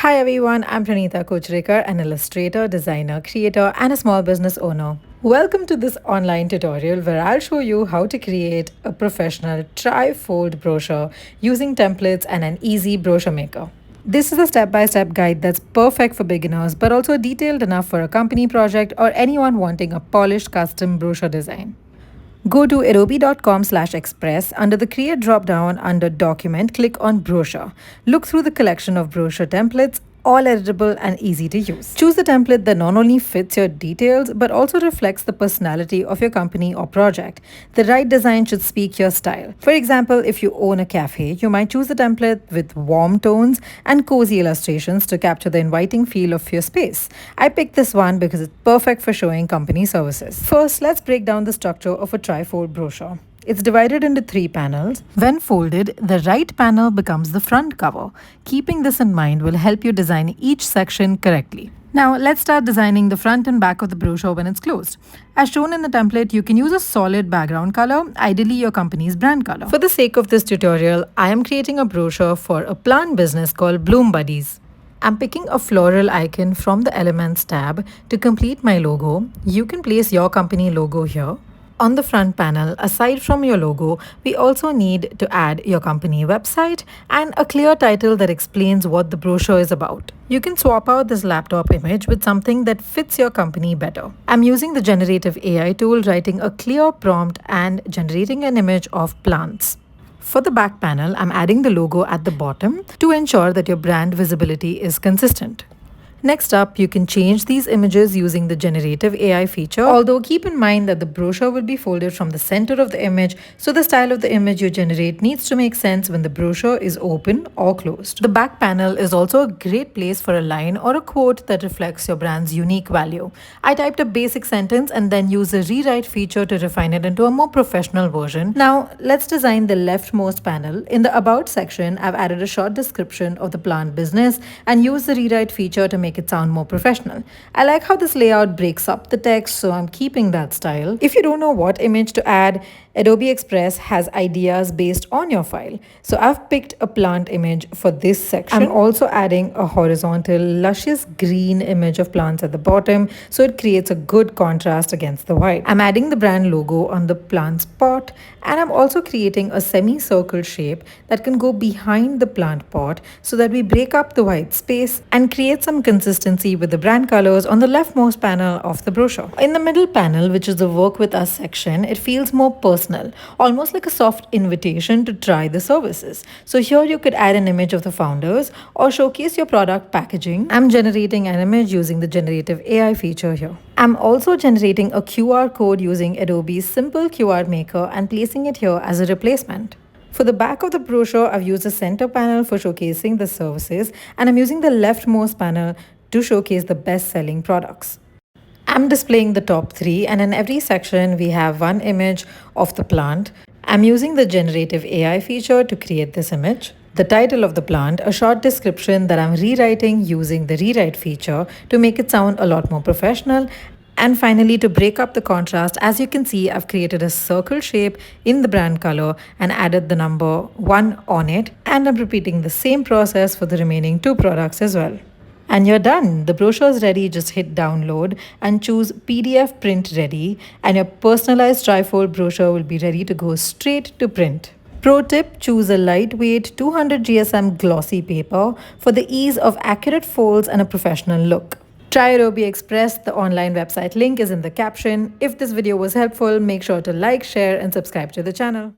Hi everyone, I'm Pranita Kocharekar, an illustrator, designer, creator, and a small business owner. Welcome to this online tutorial where I'll show you how to create a professional tri-fold brochure using templates and an easy brochure maker. This is a step-by-step guide that's perfect for beginners but also detailed enough for a company project or anyone wanting a polished custom brochure design. Go to adobe.com/express. Under the Create drop-down under Document, click on Brochure. Look through the collection of brochure templates, all editable and easy to use. Choose the template that not only fits your details but also reflects the personality of your company or project. The right design should speak your style. For example, if you own a cafe, you might choose a template with warm tones and cozy illustrations to capture the inviting feel of your space. I picked this one because it's perfect for showing company services. First, let's break down the structure of a trifold brochure. It's divided into 3 panels. When folded, the right panel becomes the front cover. Keeping this in mind will help you design each section correctly. Now, let's start designing the front and back of the brochure when it's closed. As shown in the template, you can use a solid background color, ideally your company's brand color. For the sake of this tutorial, I am creating a brochure for a plant business called Bloom Buddies. I'm picking a floral icon from the Elements tab to complete my logo. You can place your company logo here. On the front panel, aside from your logo, we also need to add your company website and a clear title that explains what the brochure is about. You can swap out this laptop image with something that fits your company better. I'm using the generative AI tool, writing a clear prompt and generating an image of plants. For the back panel, I'm adding the logo at the bottom to ensure that your brand visibility is consistent. Next up, you can change these images using the generative AI feature, although keep in mind that the brochure will be folded from the center of the image, so the style of the image you generate needs to make sense when the brochure is open or closed. The back panel is also a great place for a line or a quote that reflects your brand's unique value. I typed a basic sentence and then used the rewrite feature to refine it into a more professional version. Now, let's design the leftmost panel. In the About section, I've added a short description of the plant business and used the rewrite feature to make it sound more professional. I like how this layout breaks up the text, so I'm keeping that style. If you don't know what image to add, Adobe Express has ideas based on your file. So I've picked a plant image for this section. I'm also adding a horizontal, luscious green image of plants at the bottom, so it creates a good contrast against the white. I'm adding the brand logo on the plant's pot, and I'm also creating a semicircle shape that can go behind the plant pot so that we break up the white space and create some consistency with the brand colors on the leftmost panel of the brochure. In the middle panel, which is the Work With Us section, it feels more personal, almost like a soft invitation to try the services. So here you could add an image of the founders or showcase your product packaging. I'm generating an image using the generative AI feature here. I'm also generating a QR code using Adobe's simple QR maker and placing it here as a replacement. For the back of the brochure, I've used the center panel for showcasing the services, and I'm using the leftmost panel to showcase the best-selling products. I'm displaying the top 3, and in every section we have one image of the plant. I'm using the generative AI feature to create this image. The title of the plant, a short description that I'm rewriting using the rewrite feature to make it sound a lot more professional. And finally, to break up the contrast, as you can see, I've created a circle shape in the brand color and added the number 1 on it. And I'm repeating the same process for the remaining 2 products as well. And you're done. The brochure is ready. Just hit download and choose PDF print ready, and your personalized trifold brochure will be ready to go straight to print. Pro tip, choose a lightweight 200 GSM glossy paper for the ease of accurate folds and a professional look. Try Adobe Express. The online website link is in the caption. If this video was helpful, make sure to like, share, and subscribe to the channel.